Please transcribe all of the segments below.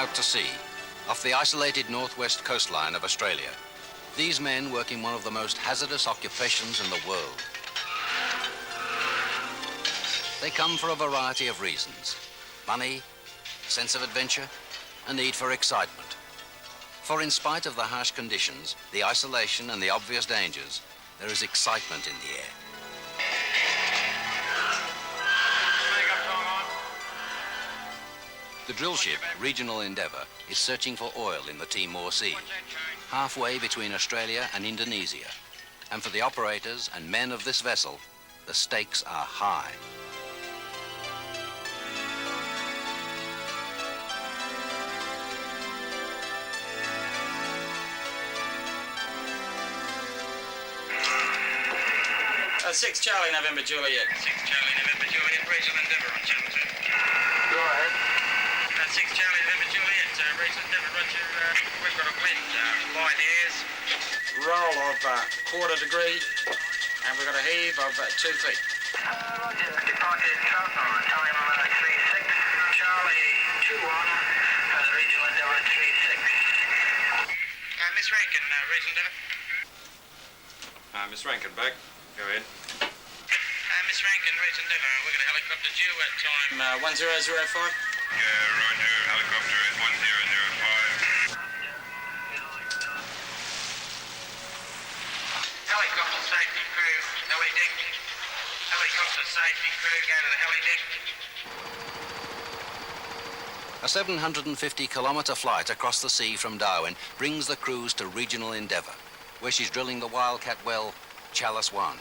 out to sea, off the isolated northwest coastline of Australia. These men work in one of the most hazardous occupations in the world. They come for a variety of reasons: money, sense of adventure, a need for excitement. For in spite of the harsh conditions, the isolation and the obvious dangers, there is excitement in the air. The drill ship, Regional Endeavour, is searching for oil in the Timor Sea, halfway between Australia and Indonesia. And for the operators and men of this vessel, the stakes are high. Six Charlie November Juliet. 6 Charlie November Juliet, Regional Endeavour on channel 2. Go ahead. 6 Charlie November Juliet, Regional Endeavour, roger. We've got a wind, light airs. Roll of quarter degree, and we've got a heave of 2 feet. Roger. Departed southbound, time 36. Charlie 21, Regional Endeavour 36. Miss Rankin, Regional Endeavour. Miss Rankin, back. Go ahead. Miss Rankin, Regional Endeavour, we've got a helicopter due at time... 1005. Yeah, roger. Helicopter is 1005. Helicopter safety crew, heli deck. Helicopter safety crew, go to the heli deck. A 750-kilometre flight across the sea from Darwin brings the crews to Regional Endeavour, where she's drilling the Wildcat well, Chalice 1.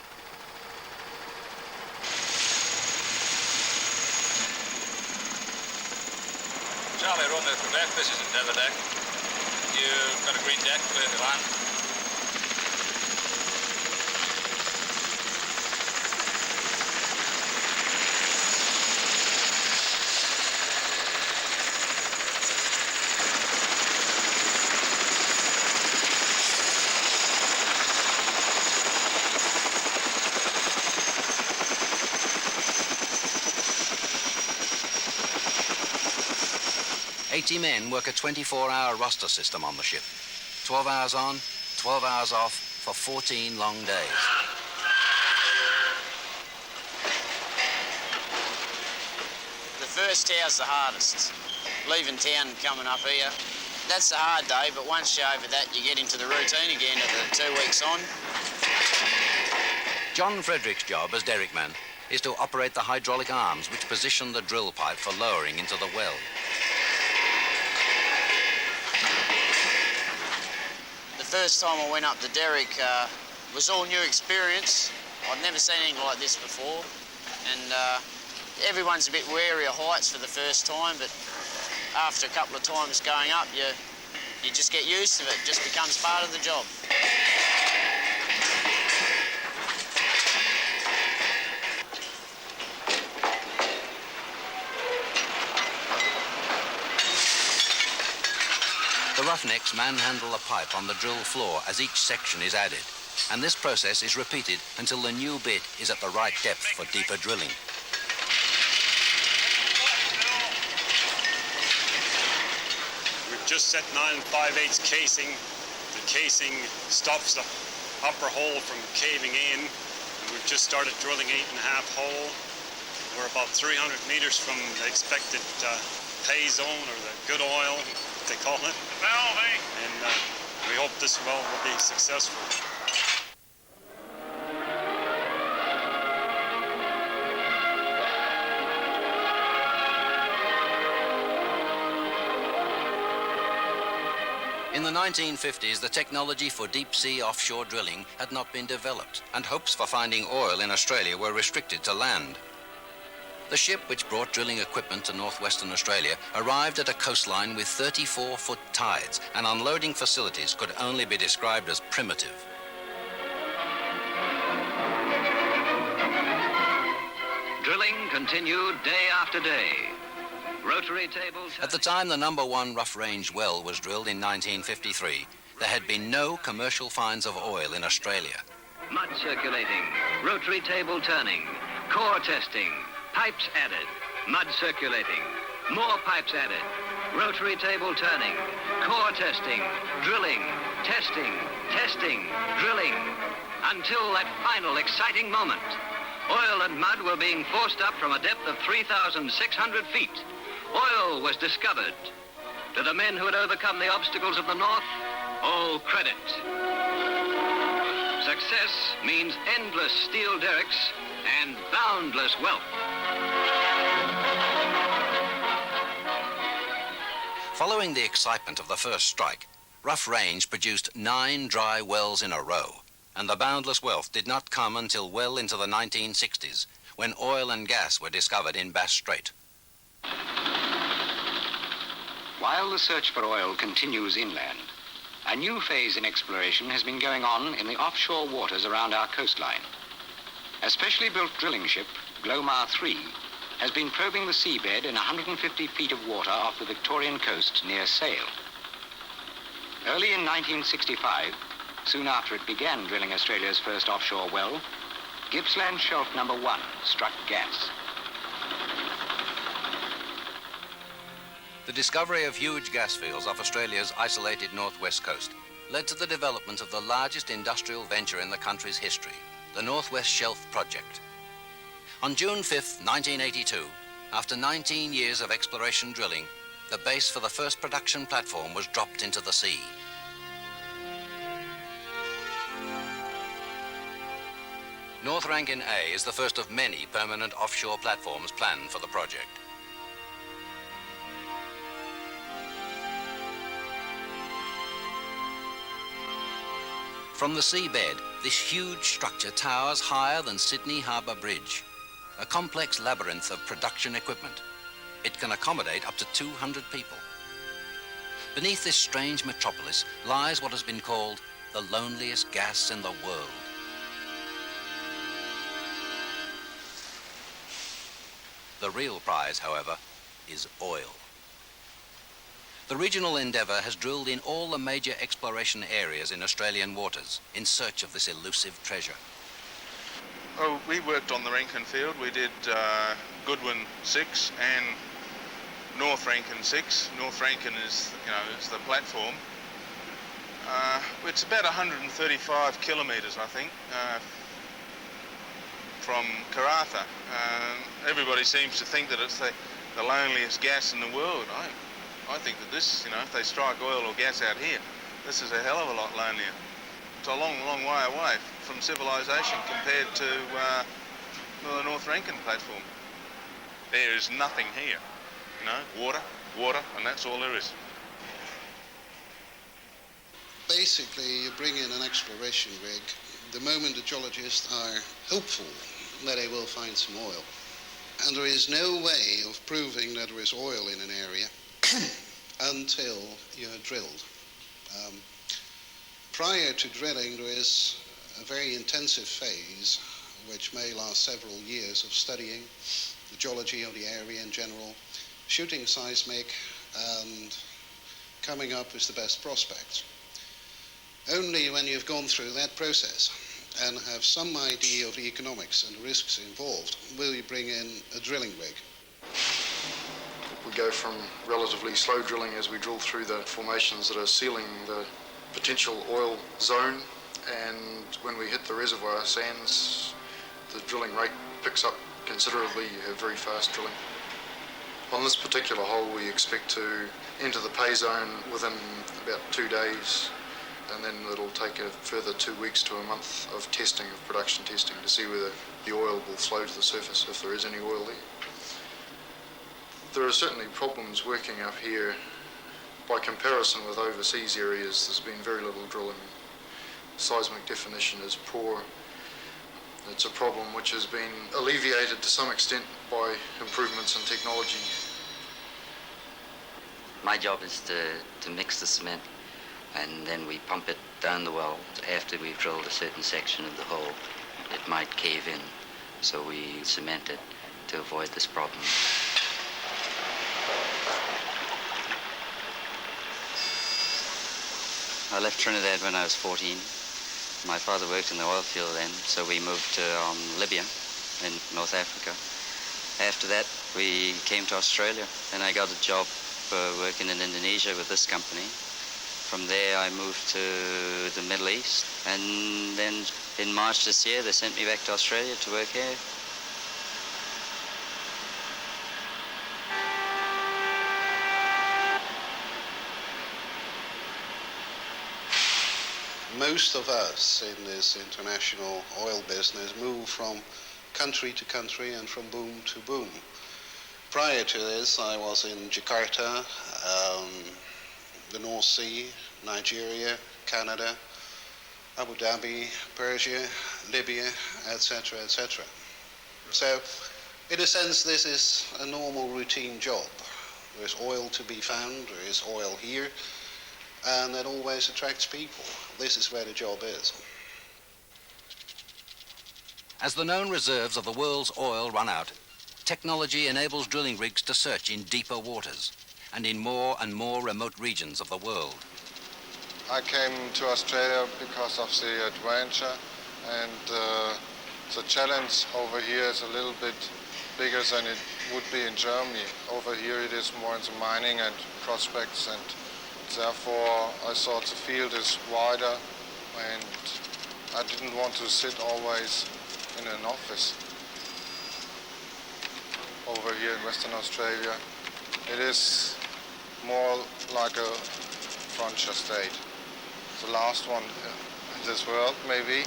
Charlie, Romeo Quebec, this is Endeavour deck. You've got a green deck, clear to land. Eighty men work a 24-hour roster system on the ship. 12 hours on, 12 hours off for 14 long days. The first hour's the hardest. Leaving town and coming up here, that's the hard day, but once you're over that, you get into the routine again of the 2 weeks on. John Frederick's job as derrickman is to operate the hydraulic arms which position the drill pipe for lowering into the well. The first time I went up the derrick was all new experience. I'd never seen anything like this before, and everyone's a bit wary of heights for the first time, but after a couple of times going up, you just get used to it. It just becomes part of the job. The roughnecks manhandle a pipe on the drill floor as each section is added, and this process is repeated until the new bit is at the right depth for deeper drilling. We've just set 9 5/8 casing. The casing stops the upper hole from caving in, and we've just started drilling 8.5 hole. We're about 300 meters from the expected pay zone, or the good oil, they call it. And we hope this well will be successful. In the 1950s, the technology for deep-sea offshore drilling had not been developed, and hopes for finding oil in Australia were restricted to land. The ship, which brought drilling equipment to northwestern Australia, arrived at a coastline with 34-foot tides, and unloading facilities could only be described as primitive. Drilling continued day after day. Rotary tables... At the time the number 1 rough-range well was drilled in 1953, there had been no commercial finds of oil in Australia. Mud circulating, rotary table turning, core testing, pipes added, mud circulating, more pipes added, rotary table turning, core testing, drilling, testing, drilling, until that final exciting moment. Oil and mud were being forced up from a depth of 3,600 feet. Oil was discovered. To the men who had overcome the obstacles of the North, all credit. Success means endless steel derricks and boundless wealth. Following the excitement of the first strike, Rough Range produced 9 dry wells in a row, and the boundless wealth did not come until well into the 1960s, when oil and gas were discovered in Bass Strait. While the search for oil continues inland, a new phase in exploration has been going on in the offshore waters around our coastline. A specially built drilling ship, Glomar 3, has been probing the seabed in 150 feet of water off the Victorian coast near Sale. Early in 1965, soon after it began drilling Australia's first offshore well, Gippsland Shelf number 1 struck gas. The discovery of huge gas fields off Australia's isolated northwest coast led to the development of the largest industrial venture in the country's history, the Northwest Shelf Project. On June 5th, 1982, after 19 years of exploration drilling, the base for the first production platform was dropped into the sea. North Rankin A is the first of many permanent offshore platforms planned for the project. From the seabed, this huge structure towers higher than Sydney Harbour Bridge, a complex labyrinth of production equipment. It can accommodate up to 200 people. Beneath this strange metropolis lies what has been called the loneliest gas in the world. The real prize, however, is oil. The regional endeavour has drilled in all the major exploration areas in Australian waters in search of this elusive treasure. Oh, we worked on the Rankin field. We did Goodwin 6 and North Rankin 6. North Rankin is the platform. It's about 135 kilometres, I think, from Karratha. Everybody seems to think that it's the loneliest gas in the world. I think that this, if they strike oil or gas out here, this is a hell of a lot lonelier. It's a long, long way away from civilization compared to the North Rankin platform. There is nothing here, water, and that's all there is. Basically, you bring in an exploration rig the moment the geologists are hopeful that they will find some oil. And there is no way of proving that there is oil in an area until you have drilled. Prior to drilling, there is a very intensive phase which may last several years of studying the geology of the area in general, shooting seismic, and coming up with the best prospects. Only when you've gone through that process and have some idea of the economics and the risks involved will you bring in a drilling rig. We go from relatively slow drilling as we drill through the formations that are sealing the potential oil zone, and when we hit the reservoir sands, the drilling rate picks up considerably. You have very fast drilling. On this particular hole, we expect to enter the pay zone within about 2 days, and then it'll take a further 2 weeks to a month of testing, of production testing, to see whether the oil will flow to the surface, if there is any oil there. There are certainly problems working up here. By comparison with overseas areas, there's been very little drilling. Seismic definition is poor. It's a problem which has been alleviated to some extent by improvements in technology. My job is to mix the cement, and then we pump it down the well. After we've drilled a certain section of the hole, it might cave in, so we cement it to avoid this problem. I left Trinidad when I was 14. My father worked in the oil field then, so we moved to Libya in North Africa. After that, we came to Australia, and I got a job working in Indonesia with this company. From there I moved to the Middle East, and then in March this year they sent me back to Australia to work here. Most of us in this international oil business move from country to country and from boom to boom. Prior to this, I was in Jakarta, the North Sea, Nigeria, Canada, Abu Dhabi, Persia, Libya, etc., etc. So, in a sense, this is a normal routine job. There's oil to be found, there is oil here, and that always attracts people. This is where the job is. As the known reserves of the world's oil run out, technology enables drilling rigs to search in deeper waters and in more and more remote regions of the world. I came to Australia because of the adventure, and the challenge over here is a little bit bigger than it would be in Germany. Over here it is more in the mining and prospects, and therefore I thought the field is wider, and I didn't want to sit always in an office. Over here in Western Australia, it is more like a frontier state. The last one in this world, maybe.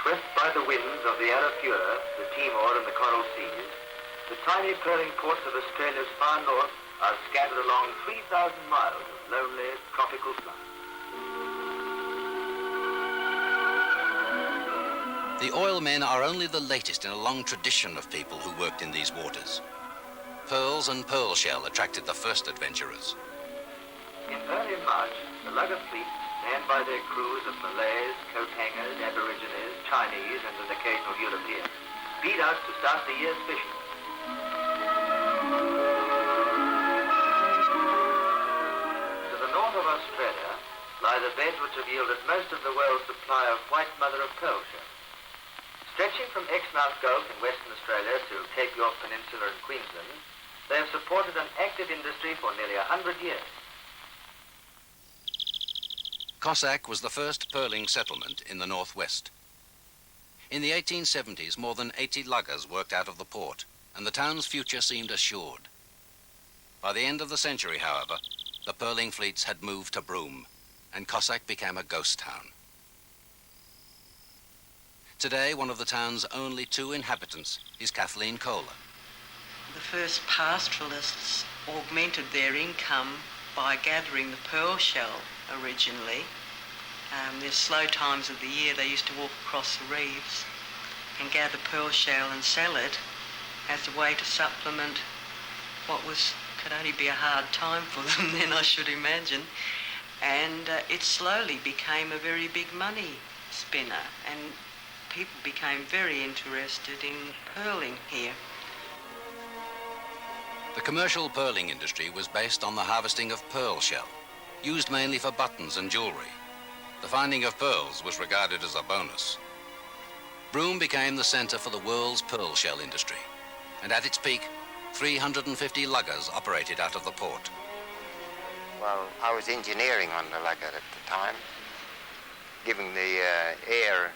Swept by the winds of the Arafura, the Timor and the Coral Seas, the tiny pearling ports of Australia's far north are scattered along 3,000 miles of lonely tropical sun. The oil men are only the latest in a long tradition of people who worked in these waters. Pearls and pearl shell attracted the first adventurers. In early March, the lugger fleet, manned by their crews of Malays, coat hangers, Aborigines, Chinese, and an occasional European, speed out to start the year's fishing. To the north of Australia lie the beds which have yielded most of the world's supply of white mother of pearl shell. Stretching from Exmouth Gulf in Western Australia to Cape York Peninsula in Queensland, they have supported an active industry for nearly 100 years. Cossack was the first pearling settlement in the northwest. In the 1870s, more than 80 luggers worked out of the port, and the town's future seemed assured. By the end of the century, however, the pearling fleets had moved to Broome, and Cossack became a ghost town. Today, one of the town's only 2 inhabitants is Kathleen Kohler. The first pastoralists augmented their income by gathering the pearl shell originally. There's slow times of the year they used to walk across the reefs and gather pearl shell and sell it as a way to supplement what could only be a hard time for them then, I should imagine. And it slowly became a very big money spinner, and people became very interested in pearling here. The commercial pearling industry was based on the harvesting of pearl shell, used mainly for buttons and jewelry. The finding of pearls was regarded as a bonus. Broome became the center for the world's pearl shell industry, and at its peak, 350 luggers operated out of the port. Well, I was engineering on the lugger at the time, giving the air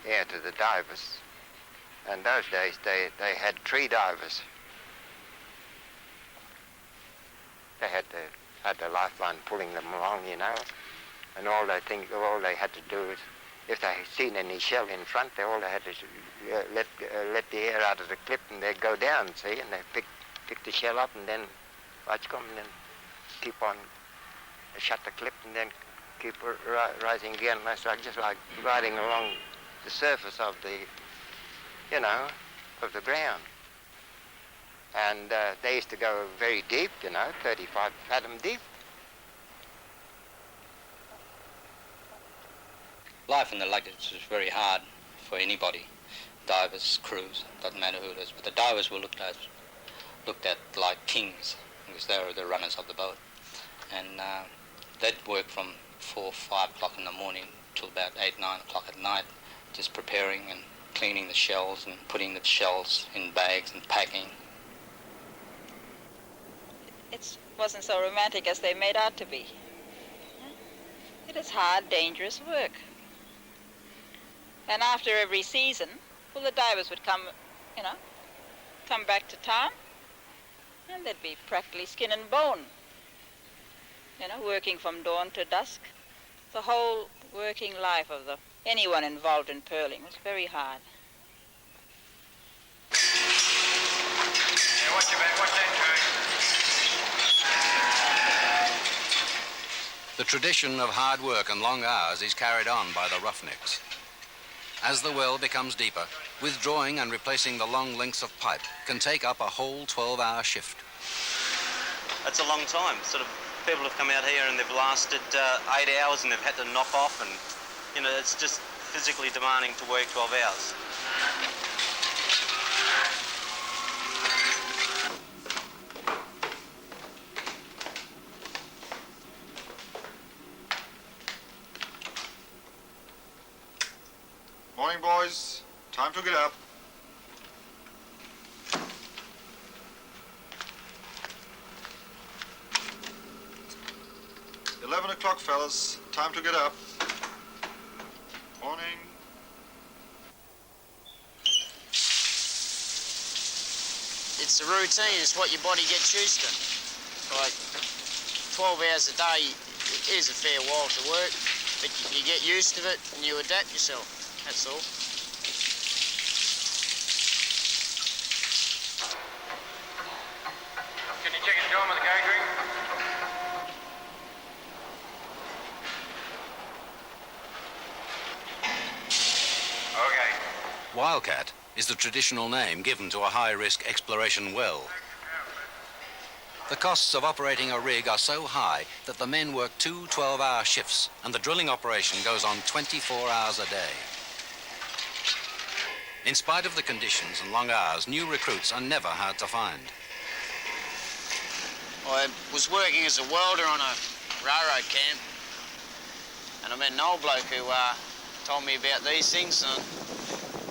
to the divers. And those days they had 3 divers. They had the lifeline pulling them along, you know, and all they had to do is, if they had seen any shell in front, all they had to let the air out of the clip, and they'd go down, see, and they pick the shell up, and then watch come, and then keep on, shut the clip, and then keep rising again. That's just like riding along the surface of the, of the ground. And they used to go very deep, 35 fathom deep. Life in the luggage was very hard for anybody, divers, crews, doesn't matter who it is. But the divers were looked at like kings, because they were the runners of the boat. And they'd work from 4 or 5 o'clock in the morning till about 8, 9 o'clock at night, just preparing and cleaning the shells and putting the shells in bags and packing. It wasn't so romantic as they made out to be. It is hard, dangerous work. And after every season, well, the divers would come back to town, and they'd be practically skin and bone, working from dawn to dusk. The whole working life of anyone involved in pearling was very hard. Yeah, watch your back, watch that turn. The tradition of hard work and long hours is carried on by the roughnecks. As the well becomes deeper, withdrawing and replacing the long lengths of pipe can take up a whole 12-hour shift. That's a long time. Sort of people have come out here and they've lasted 8 hours and they've had to knock off, and it's just physically demanding to work 12 hours. Morning, boys. Time to get up. 11 o'clock, fellas. Time to get up. Morning. It's the routine. It's what your body gets used to. Like 12 hours a day is a fair while to work, but you get used to it and you adapt yourself. That's all. Can you check it going with the gauge ring? Okay. Wildcat is the traditional name given to a high-risk exploration well. The costs of operating a rig are so high that the men work 2 12-hour shifts, and the drilling operation goes on 24 hours a day. In spite of the conditions and long hours, new recruits are never hard to find. I was working as a welder on a railroad camp, and I met an old bloke who told me about these things, and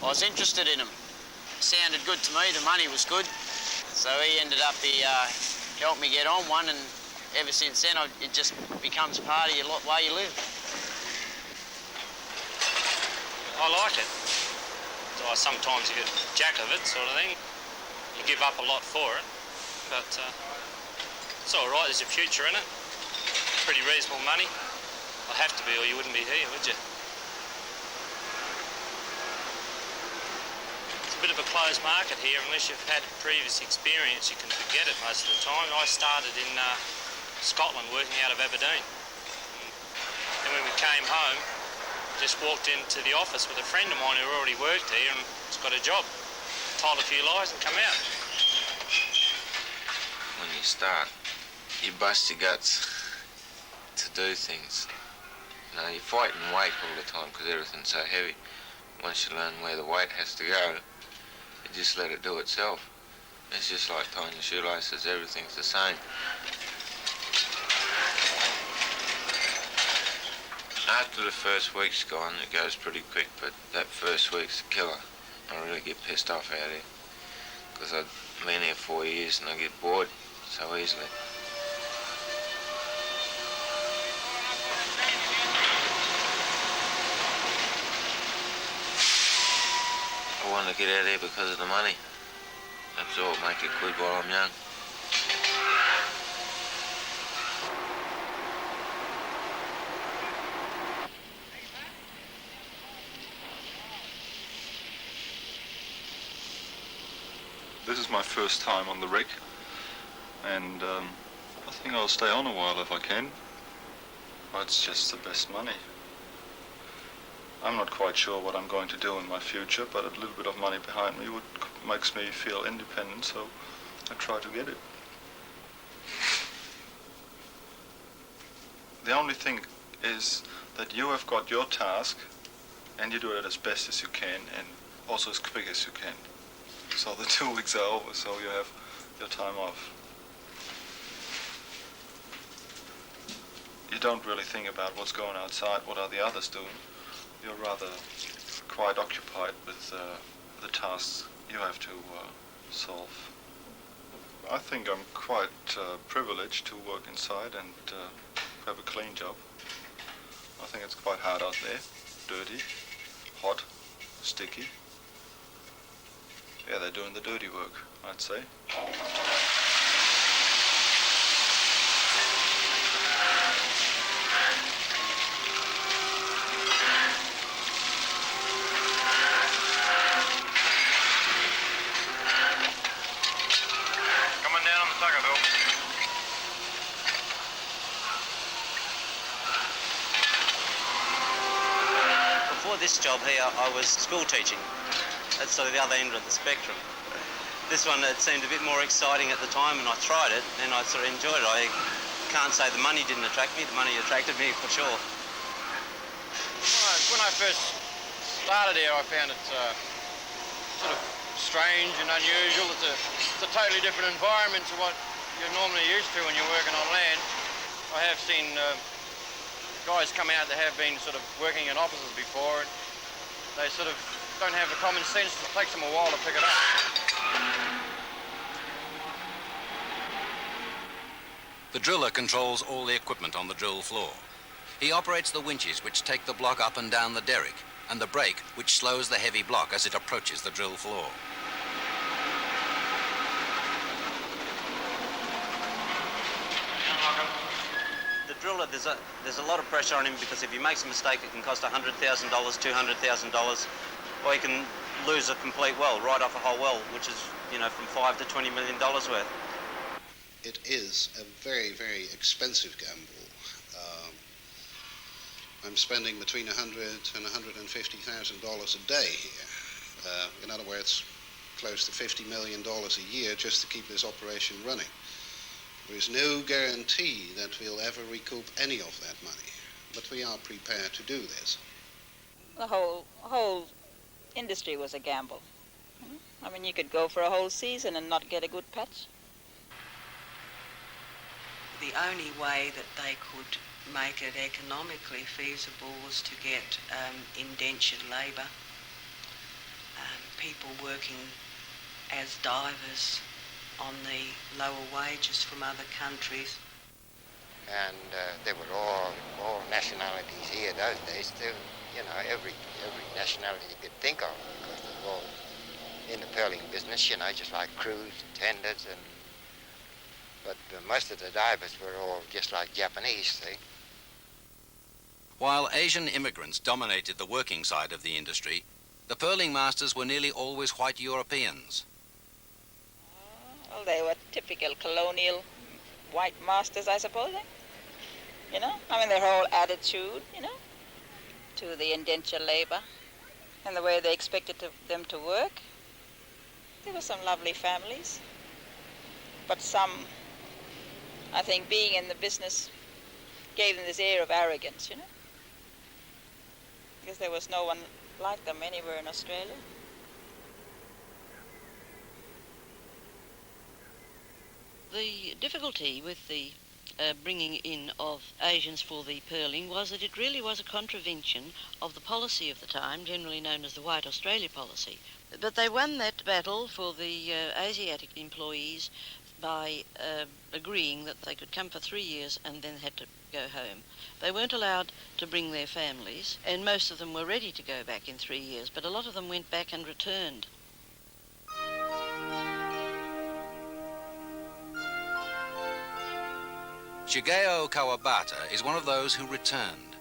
I was interested in them. Sounded good to me, the money was good, so he helped me get on one, and ever since then it just becomes part of your way you live. I like it. Sometimes you get jack of it, sort of thing. You give up a lot for it, but it's all right. There's a future in it. Pretty reasonable money. It'll have to be, or you wouldn't be here, would you? It's a bit of a closed market here. Unless you've had previous experience, you can forget it most of the time. I started in Scotland, working out of Aberdeen. And when we came home, just walked into the office with a friend of mine who already worked here and has got a job. Told a few lies and come out. When you start, you bust your guts to do things. You're fighting weight all the time because everything's so heavy. Once you learn where the weight has to go, you just let it do itself. It's just like tying your shoelaces, everything's the same. After the first week's gone, it goes pretty quick, but that first week's a killer. I really get pissed off out here, because I've been here 4 years and I get bored so easily. I want to get out here because of the money. That's all, make it good while I'm young. This is my first time on the rig, and I think I'll stay on a while if I can. It's just the best money. I'm not quite sure what I'm going to do in my future, but a little bit of money behind me makes me feel independent, so I try to get it. The only thing is that you have got your task, and you do it as best as you can, and also as quick as you can. So the 2 weeks are over, so you have your time off. You don't really think about what's going outside, what are the others doing. You're rather quite occupied with the tasks you have to solve. I think I'm quite privileged to work inside and have a clean job. I think it's quite hard out there, dirty, hot, sticky. Yeah, they're doing the dirty work, I'd say. Coming down on the tugger, Bill. Before this job here, I was school teaching. That's sort of the other end of the spectrum. This one, it seemed a bit more exciting at the time, and I tried it, and I sort of enjoyed it. I can't say the money didn't attract me. The money attracted me for sure. When I first started here, I found it sort of strange and unusual. It's a totally different environment to what you're normally used to when you're working on land. I have seen guys come out that have been sort of working in offices before, and they sort of don't have the common sense. It takes them a while to pick it up. The driller controls all the equipment on the drill floor. He operates the winches which take the block up and down the derrick, and the brake which slows the heavy block as it approaches the drill floor. The driller, there's a lot of pressure on him, because if he makes a mistake, it can cost $100,000, $200,000, or he can lose a complete well, right off a whole well, which is, you know, from $5 to $20 million worth. It is a very, very expensive gamble. I'm spending between $100,000 and $150,000 a day here. In other words, close to $50 million a year just to keep this operation running. There is no guarantee that we'll ever recoup any of that money, but we are prepared to do this. The whole industry was a gamble. I mean, you could go for a whole season and not get a good patch. The only way that they could make it economically feasible was to get indentured labour, people working as divers on the lower wages from other countries. And there were all nationalities here those days. There, you know, every nationality you could think of, because they were all in the pearling business, you know, just like crews, tenders, but most of the divers were all just like Japanese, see. While Asian immigrants dominated the working side of the industry, the pearling masters were nearly always white Europeans. Well, they were typical colonial white masters, I suppose. You know, I mean, their whole attitude, you know, to the indenture labor and the way they expected them to work. There were some lovely families, but some, I think, being in the business gave them this air of arrogance, you know, because there was no one like them anywhere in Australia. The difficulty with the bringing in of Asians for the pearling was that it really was a contravention of the policy of the time, generally known as the White Australia policy. But they won that battle for the Asiatic employees by agreeing that they could come for 3 years and then had to go home. They weren't allowed to bring their families, and most of them were ready to go back in 3 years, but a lot of them went back and returned. Shigeo Kawabata is one of those who returned.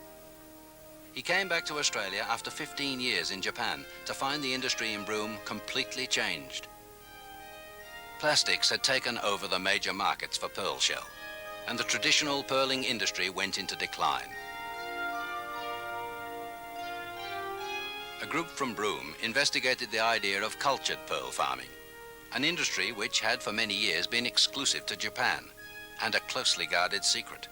He came back to Australia after 15 years in Japan to find the industry in Broome completely changed. Plastics had taken over the major markets for pearl shell, and the traditional pearling industry went into decline. A group from Broome investigated the idea of cultured pearl farming, an industry which had for many years been exclusive to Japan and a closely guarded secret.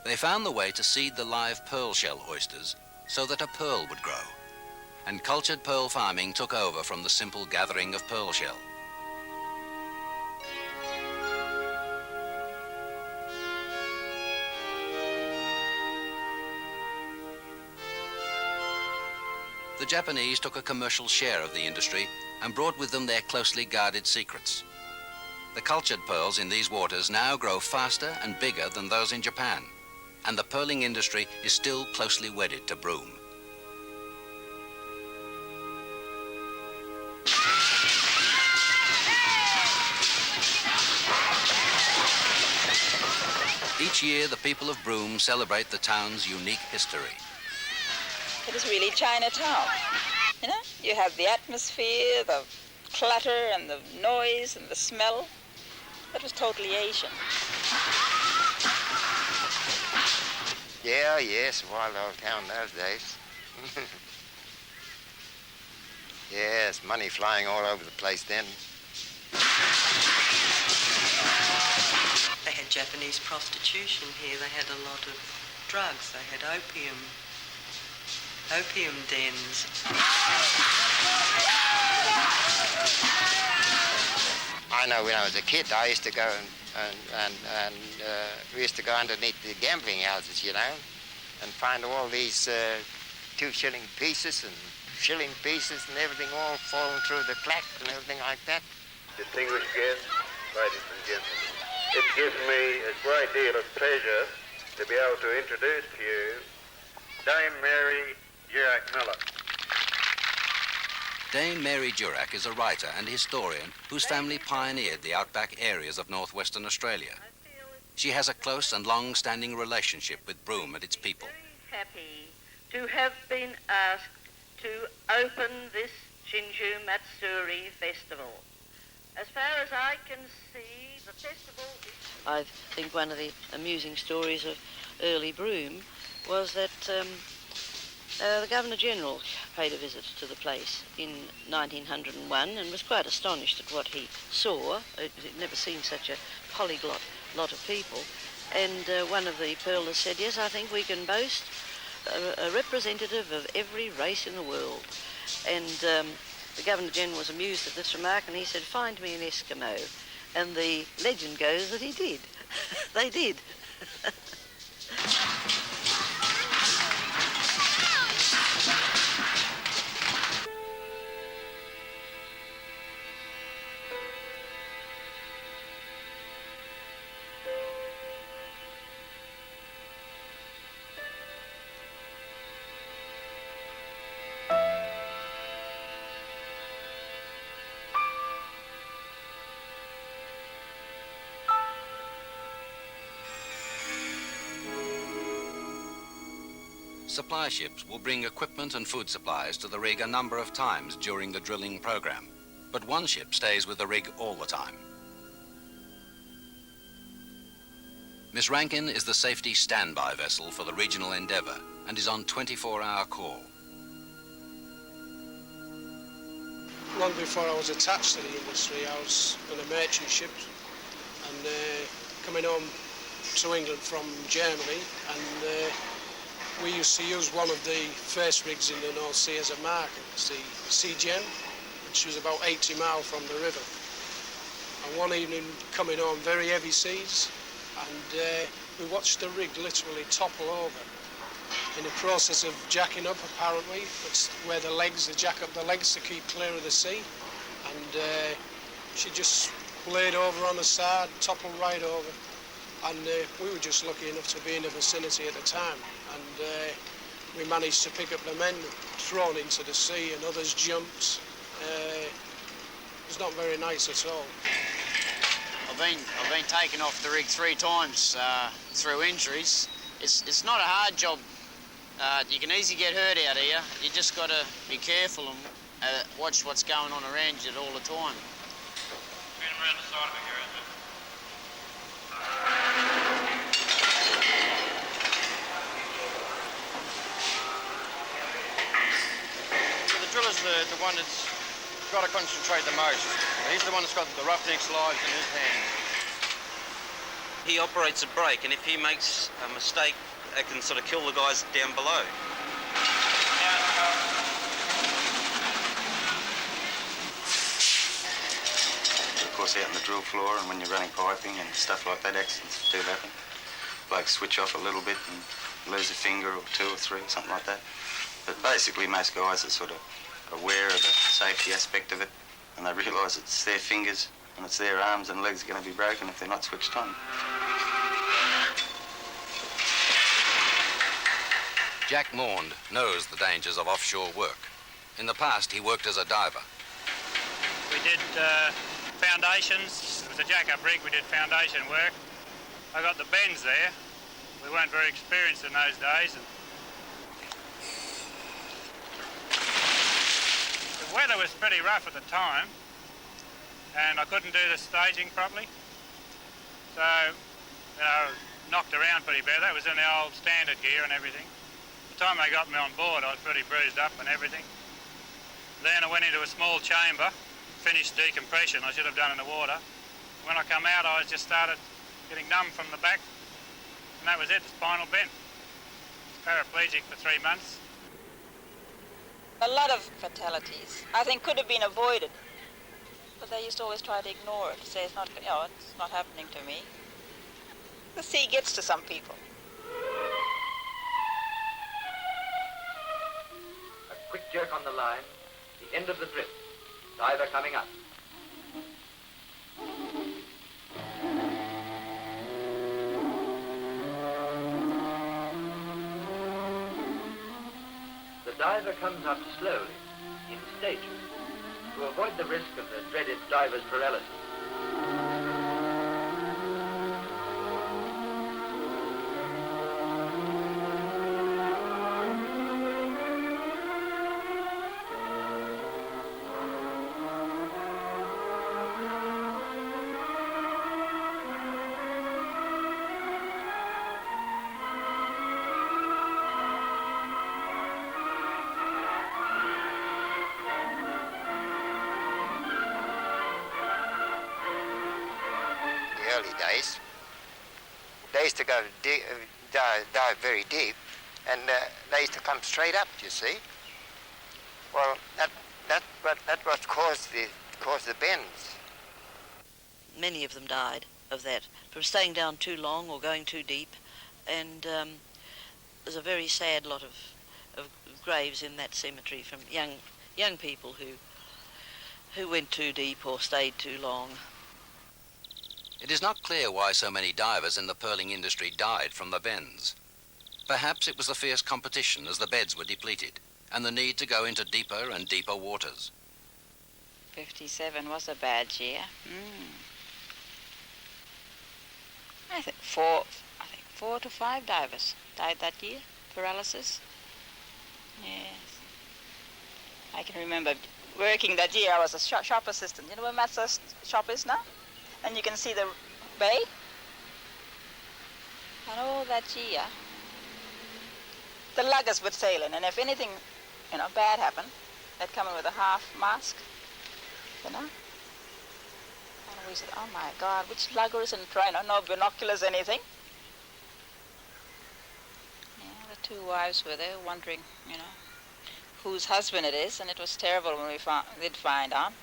They found the way to seed the live pearl shell oysters so that a pearl would grow, and cultured pearl farming took over from the simple gathering of pearl shell. The Japanese took a commercial share of the industry and brought with them their closely guarded secrets. The cultured pearls in these waters now grow faster and bigger than those in Japan, and the pearling industry is still closely wedded to Broome. Each year, the people of Broome celebrate the town's unique history. It is really Chinatown. You know, you have the atmosphere, the clutter and the noise and the smell. That was totally Asian. Yeah, yes, wild old town those days. Yes, money flying all over the place then. They had Japanese prostitution here. They had a lot of drugs. They had opium dens. I know when I was a kid, I used to go and we used to go underneath the gambling houses, you know, and find all these 2-shilling pieces and shilling pieces and everything all falling through the cracks and everything like that. Distinguished guests, ladies and gentlemen, it gives me a great deal of pleasure to be able to introduce to you Dame Mary Miller. Dame Mary Durack is a writer and historian whose family pioneered the outback areas of northwestern Australia. She has a close and long-standing relationship with Broome and its people. Happy to have been asked to open this Shinju Matsuri festival. As far as I can see, the festival is... I think one of the amusing stories of early Broome was that the Governor-General paid a visit to the place in 1901 and was quite astonished at what he saw. He'd never seen such a polyglot lot of people. And one of the pearlers said, yes, I think we can boast a representative of every race in the world. And the Governor-General was amused at this remark and he said, find me an Eskimo. And the legend goes that he did. They did. Supply ships will bring equipment and food supplies to the rig a number of times during the drilling program, but one ship stays with the rig all the time. Miss Rankin is the safety standby vessel for the regional endeavour and is on 24-hour call. Long before I was attached to the industry, I was on a merchant ship and coming home to England from Germany, and we used to use one of the first rigs in the North Sea as a marker. It's the Sea Gem, which was about 80 miles from the river. And one evening coming home, very heavy seas, and we watched the rig literally topple over. In the process of jacking up, apparently, it's where the legs, they jack up the legs to keep clear of the sea, and she just laid over on the side, toppled right over. And we were just lucky enough to be in the vicinity at the time. And we managed to pick up the men thrown into the sea, and others jumped. It was not very nice at all. I've been taken off the rig 3 times through injuries. It's not a hard job. You can easily get hurt out here. You just got to be careful and watch what's going on around you all the time. Bring them around the side of it here, isn't it? Driller's the one that's got to concentrate the most. He's the one that's got the roughneck slides in his hands. He operates a brake, and if he makes a mistake, it can sort of kill the guys down below. Of course, out on the drill floor, and when you're running piping and stuff like that, accidents do happen. Blokes switch off a little bit and lose a finger or 2 or 3, something like that. But basically most guys are sort of aware of the safety aspect of it, and they realise it's their fingers and it's their arms and legs are going to be broken if they're not switched on. Jack Maund knows the dangers of offshore work. In the past, he worked as a diver. We did foundations. With the jack-up rig, we did foundation work. I got the bends there. We weren't very experienced in those days. The weather was pretty rough at the time, and I couldn't do the staging properly. So, knocked around pretty bad. That was in the old standard gear and everything. The time they got me on board, I was pretty bruised up and everything. Then I went into a small chamber, finished decompression I should have done in the water. When I come out, I just started getting numb from the back, and that was it, the spinal bend. Paraplegic for 3 months. A lot of fatalities, I think, could have been avoided, but they used to always try to ignore it, say it's not, it's not happening to me. The sea gets to some people. A quick jerk on the line, the end of the drift, diver coming up. The diver comes up slowly, in stages, to avoid the risk of the dreaded diver's paralysis. Early days, they used to go dive very deep, and they used to come straight up. You see, well, that what caused the bends. Many of them died of that, from staying down too long or going too deep, and there's a very sad lot of graves in that cemetery from young people who went too deep or stayed too long. It is not clear why so many divers in the pearling industry died from the bends. Perhaps it was the fierce competition as the beds were depleted, and the need to go into deeper and deeper waters. 57 was a bad year. I think 4 to 5 divers died that year, paralysis. Yes. I can remember working that year. I was a shop assistant. You know where Matt's shop is now? And you can see the bay. And all that year, the luggers would sail in, and if anything, bad happened, they'd come in with a half mask, And we said, oh my God, which lugger isn't trying? No binoculars, anything. Yeah, the 2 wives were there wondering, whose husband it is, and it was terrible when we did find out.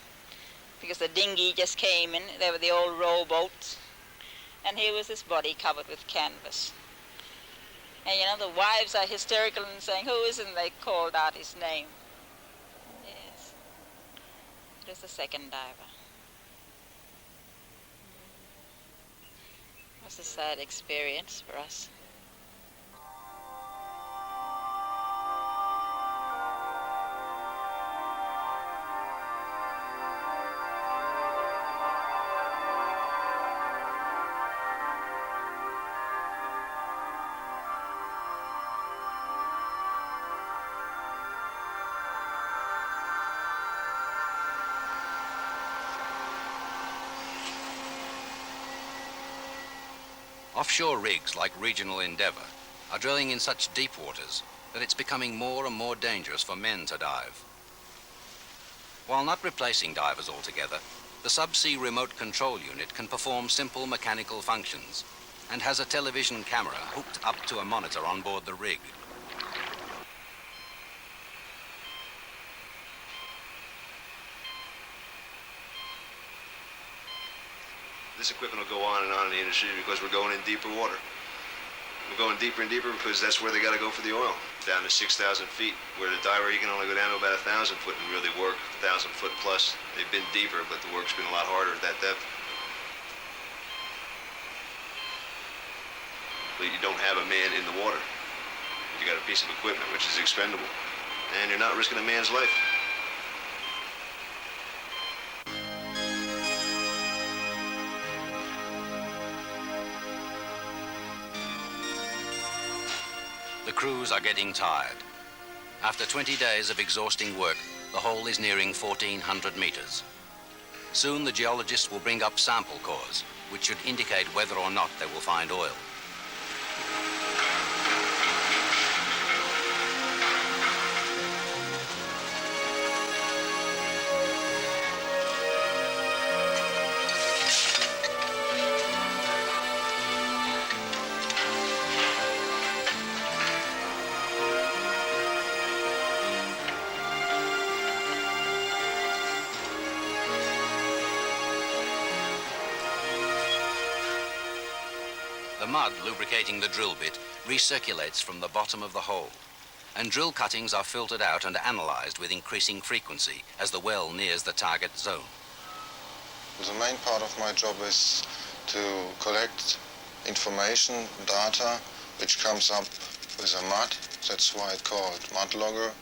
Because the dinghy just came in, they were the old rowboats, and here was this body covered with canvas. And the wives are hysterical and saying, who is it? And they called out his name. Yes. It was the second diver. It was a sad experience for us. Offshore rigs like Regional Endeavour are drilling in such deep waters that it's becoming more and more dangerous for men to dive. While not replacing divers altogether, the subsea remote control unit can perform simple mechanical functions and has a television camera hooked up to a monitor on board the rig. This equipment will go on in the industry because we're going in deeper water. We're going deeper and deeper because that's where they got to go for the oil, down to 6,000 feet, where the diver, he can only go down to about 1,000 foot and really work, 1,000 foot plus. They've been deeper, but the work's been a lot harder at that depth. But you don't have a man in the water. You got a piece of equipment which is expendable, and you're not risking a man's life. The crews are getting tired. After 20 days of exhausting work, the hole is nearing 1,400 meters. Soon the geologists will bring up sample cores, which should indicate whether or not they will find oil. The mud lubricating the drill bit recirculates from the bottom of the hole, and drill cuttings are filtered out and analyzed with increasing frequency as the well nears the target zone. The main part of my job is to collect information, data, which comes up with a mud. That's why it's called mud logger.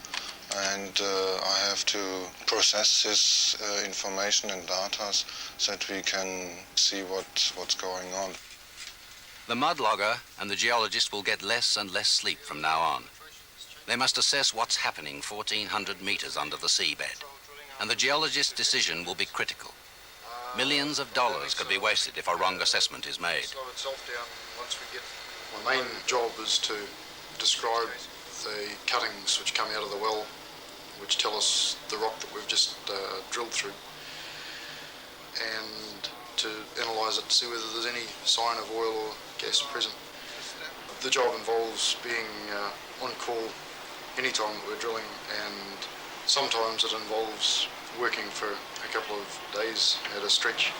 And I have to process this information and data so that we can see what's going on. The mud logger and the geologist will get less and less sleep from now on. They must assess what's happening 1,400 meters under the seabed, and the geologist's decision will be critical. Millions of dollars could be wasted if a wrong assessment is made. My main job is to describe the cuttings which come out of the well, which tell us the rock that we've just drilled through, and to analyse it to see whether there's any sign of oil or gas present. The job involves being on call any time that we're drilling, and sometimes it involves working for a couple of days at a stretch.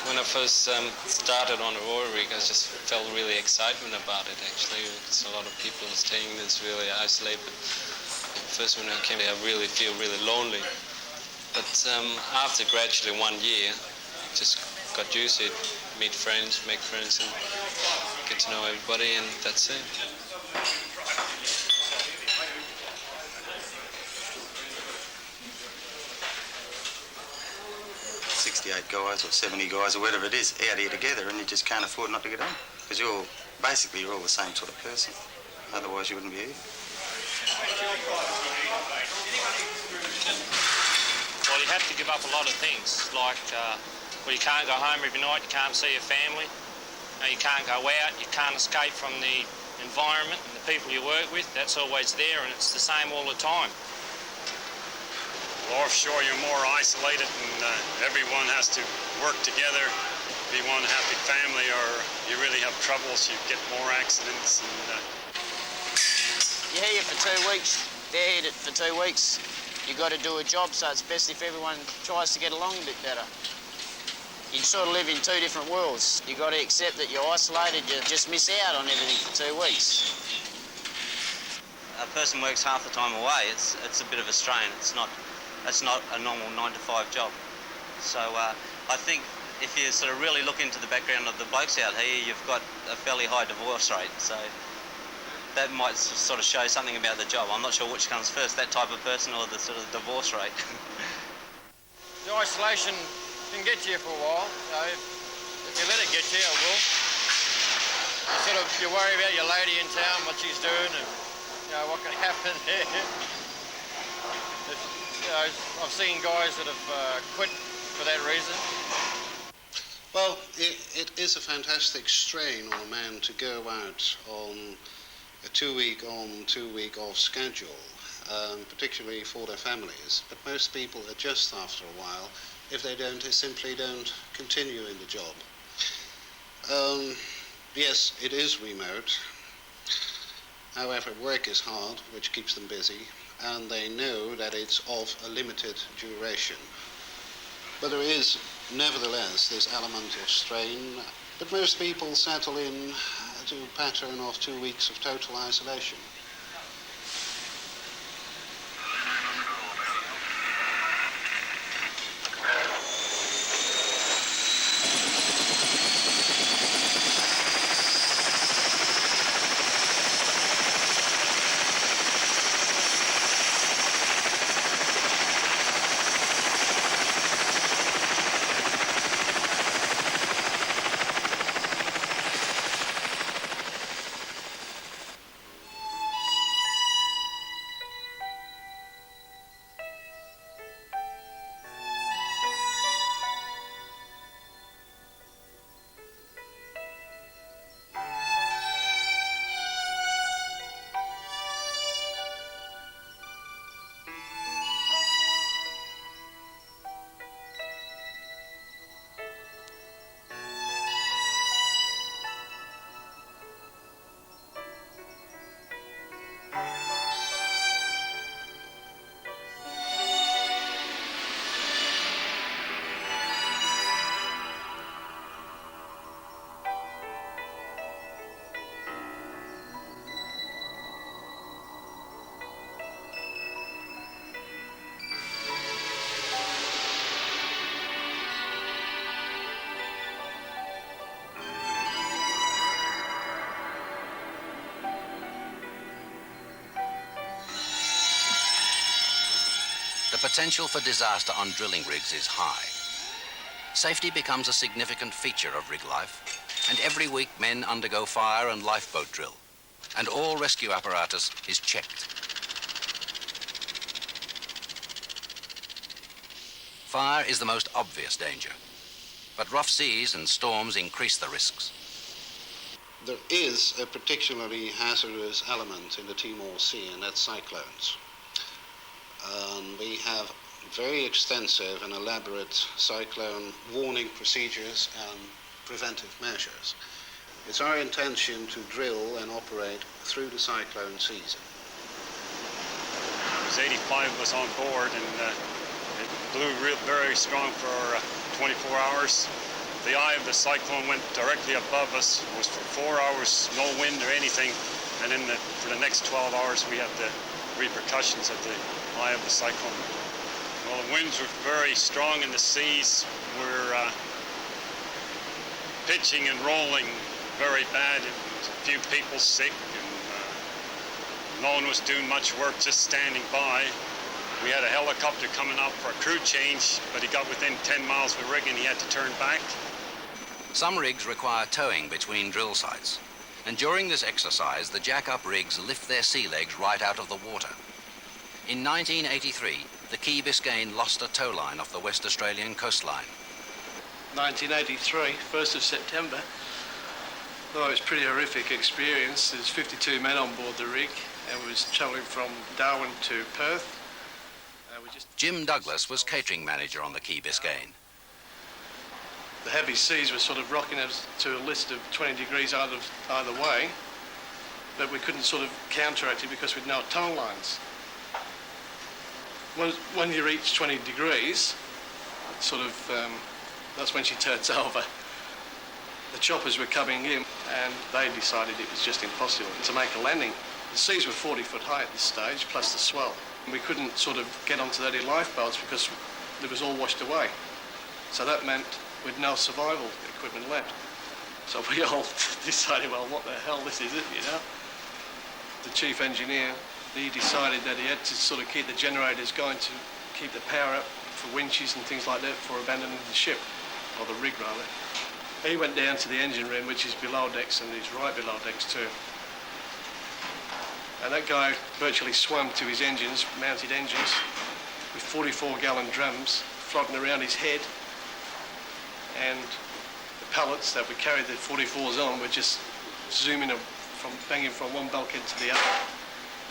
When I first started on a oil rig, I just felt really excitement about it, actually, because a lot of people are staying this really isolated. First when I came here, I really feel really lonely. But after gradually 1 year, just got used to it, meet friends, make friends, and get to know everybody, and that's it. 68 guys or 70 guys or whatever it is out here together, and you just can't afford not to get on because you're all the same sort of person. Otherwise you wouldn't be here. Well, you have to give up a lot of things, like you can't go home every night, you can't see your family, you can't go out, you can't escape from the environment and the people you work with. That's always there, and it's the same all the time. Offshore, you're more isolated, and everyone has to work together, be one happy family, or you really have troubles, you get more accidents. And You're here for 2 weeks, they're here for 2 weeks. You've got to do a job, so it's best if everyone tries to get along a bit better. You sort of live in two different worlds. You've got to accept that you're isolated, you just miss out on everything for 2 weeks. A person works half the time away, it's a bit of a strain. It's not a normal 9 to 5 job. So I think if you sort of really look into the background of the blokes out here, you've got a fairly high divorce rate. So that might sort of show something about the job. I'm not sure which comes first, that type of person or the sort of divorce rate. The isolation can get to you for a while. If you let it get to you, it will. You worry about your lady in town, what she's doing, and what can happen there. I've seen guys that have quit for that reason. Well, it is a fantastic strain on a man to go out on a 2-week on, 2-week off schedule, particularly for their families. But most people adjust after a while. If they don't, they simply don't continue in the job. However, work is hard, which keeps them busy, and they know that it's of a limited duration. But there is, nevertheless, this element of strain. But most people settle in to a pattern of 2 weeks of total isolation. The potential for disaster on drilling rigs is high. Safety becomes a significant feature of rig life, and every week men undergo fire and lifeboat drill, and all rescue apparatus is checked. Fire is the most obvious danger, but rough seas and storms increase the risks. There is a particularly hazardous element in the Timor Sea, and that's cyclones. We have very extensive and elaborate cyclone warning procedures and preventive measures. It's our intention to drill and operate through the cyclone season. There was 85 of us on board, and it blew very strong for 24 hours. The eye of the cyclone went directly above us. It was for 4 hours, no wind or anything, and then for the next 12 hours we had the repercussions of the eye of the cyclone. Well, the winds were very strong and the seas were pitching and rolling very bad. It was a few people sick, and no one was doing much work, just standing by. We had a helicopter coming up for a crew change, but he got within 10 miles of the rig and he had to turn back. Some rigs require towing between drill sites, and during this exercise, the jack-up rigs lift their sea legs right out of the water. In 1983, the Key Biscayne lost a tow line off the West Australian coastline. 1983, 1st of September. Well, it was a pretty horrific experience. There's 52 men on board the rig, and we was travelling from Darwin to Perth. Jim Douglas was catering manager on the Key Biscayne. The heavy seas were sort of rocking us to a list of 20 degrees either way, but we couldn't sort of counteract it because we'd no tow lines. When you reach 20 degrees, that's when she turns over. The choppers were coming in, and they decided it was just impossible to make a landing. The seas were 40 foot high at this stage, plus the swell. We couldn't sort of get onto any lifeboats because it was all washed away. So that meant we'd no survival equipment left. So we all decided, well, what the hell, this is it, you know? The chief engineer, he decided that he had to sort of keep the generators going to keep the power up for winches and things like that for abandoning the ship, or the rig rather. He went down to the engine room, which is below decks, and is right below decks too. And that guy virtually swam to his engines, mounted engines, with 44-gallon drums floating around his head, and the pallets that we carried the 44s on were just zooming banging from one bulkhead to the other.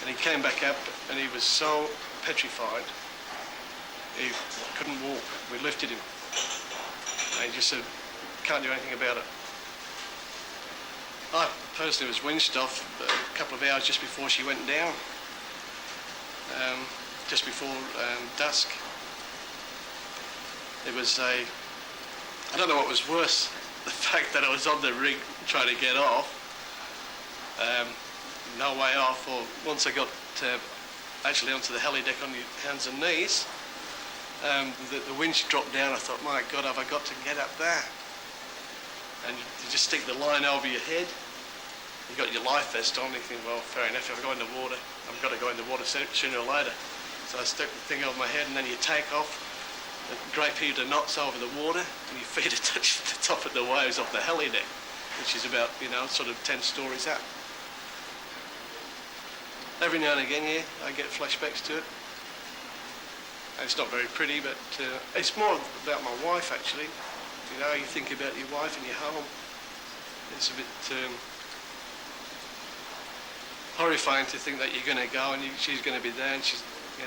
And he came back up, and he was so petrified, he couldn't walk. We lifted him, and he just said, can't do anything about it. I personally was winched off a couple of hours just before she went down, just before dusk. It was I don't know what was worse, the fact that I was on the rig trying to get off, no way off, or once I got actually onto the heli deck on your hands and knees, the winch dropped down. I thought, my God, have I got to get up there? And you just stick the line over your head. You got your life vest on. You think, well, fair enough. If I go in the water, I've got to go in the water sooner or later. So I stuck the thing over my head, and then you take off. The great heap of knots over the water, and your feet are touching the top of the waves off the heli deck, which is about, sort of 10 stories up. Every now and again, yeah, I get flashbacks to it. It's not very pretty, but it's more about my wife, actually. You think about your wife and your home. It's a bit horrifying to think that you're going to go and she's going to be there and she's, you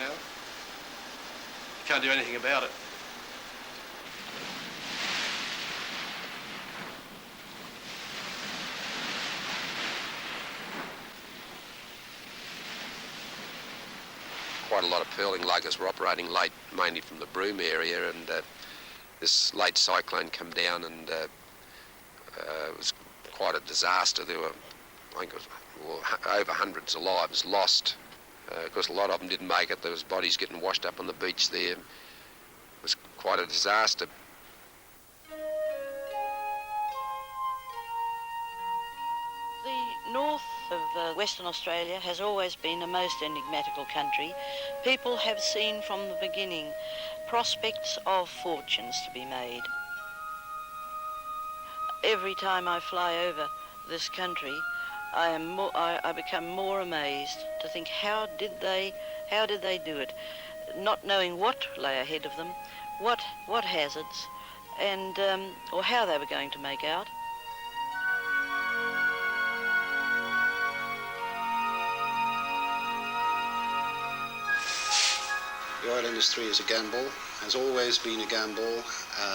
can't do anything about it. Quite a lot of pearling luggers were operating late, mainly from the Broome area, and this late cyclone come down, and it was quite a disaster. There were, I think, over hundreds of lives lost because a lot of them didn't make it. There was bodies getting washed up on the beach there. It was quite a disaster. The north of Western Australia has always been a most enigmatical country. People have seen from the beginning prospects of fortunes to be made. Every time I fly over this country, I become more amazed to think how did they do it, not knowing what lay ahead of them, what hazards, and or how they were going to make out. The oil industry is a gamble, has always been a gamble,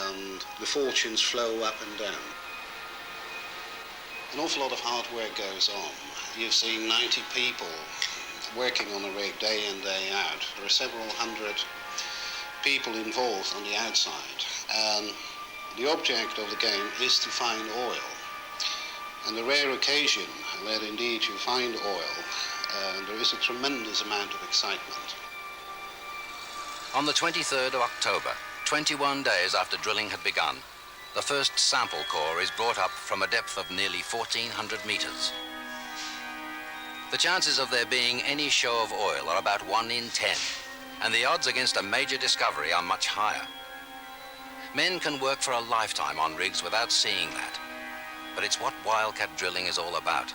and the fortunes flow up and down. An awful lot of hard work goes on. You've seen 90 people working on a rig day in, day out. There are several hundred people involved on the outside, and the object of the game is to find oil. On the rare occasion where indeed you find oil, there is a tremendous amount of excitement. On the 23rd of October, 21 days after drilling had begun, the first sample core is brought up from a depth of nearly 1,400 meters. The chances of there being any show of oil are about 1 in 10, and the odds against a major discovery are much higher. Men can work for a lifetime on rigs without seeing that, but it's what wildcat drilling is all about.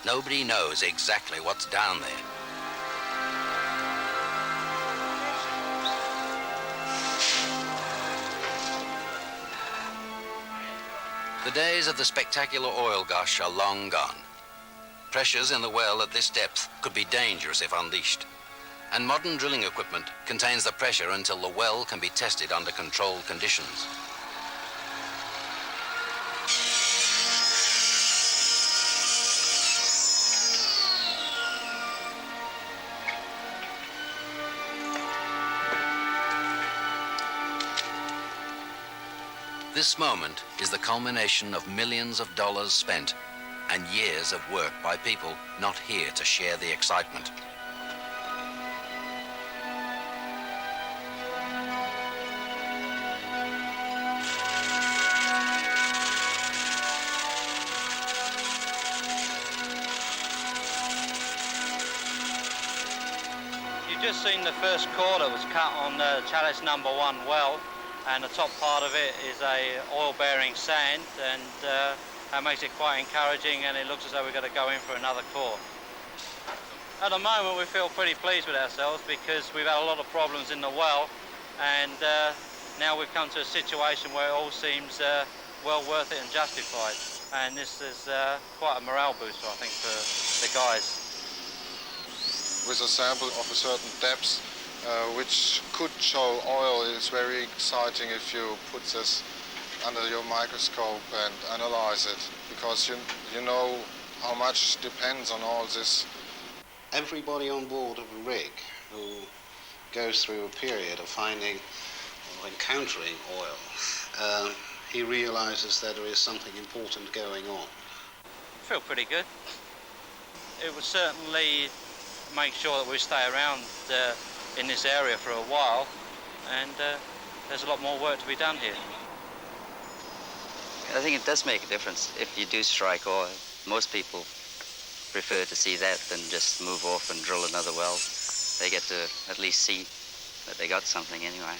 Nobody knows exactly what's down there. The days of the spectacular oil gush are long gone. Pressures in the well at this depth could be dangerous if unleashed, and modern drilling equipment contains the pressure until the well can be tested under controlled conditions. This moment is the culmination of millions of dollars spent and years of work by people not here to share the excitement. You've just seen the first core that was cut on Chalice number 1 well, and the top part of it is a oil-bearing sand, and that makes it quite encouraging, and it looks as though we're going to go in for another core. At the moment we feel pretty pleased with ourselves because we've had a lot of problems in the well, and now we've come to a situation where it all seems well worth it and justified, and this is quite a morale booster, I think, for the guys. With a sample of a certain depth which could show oil, it's very exciting if you put this under your microscope and analyze it, because you know how much depends on all this. Everybody on board of a rig who goes through a period of finding or encountering oil, he realizes that there is something important going on. I feel pretty good. It would certainly make sure that we stay around in this area for a while, and there's a lot more work to be done here. I think it does make a difference if you do strike oil. Most people prefer to see that than just move off and drill another well. They get to at least see that they got something anyway.